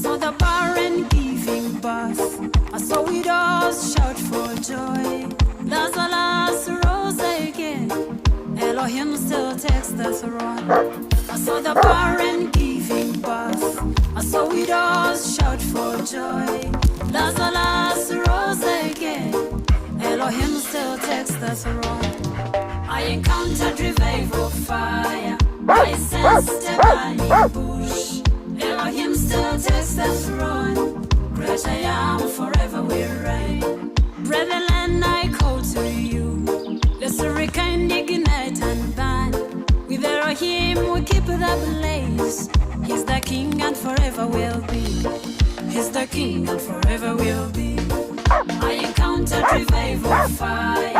saw the barren giving birth. I saw widows shout for joy. Lazarus rose again. Elohim still takes the throne. I saw the barren giving birth. I saw widows shout for joy. Lazarus rose again. Elohim still takes the throne. I encountered revival fire. I sensed a burning bush. Elohim still takes the throne. Great I am, forever will reign. Brethren, I call to you. Let's rekindle, ignite and burn. With Elohim we keep the blaze. He's the King and forever will be. He's the King and forever will be. I encountered revival fire.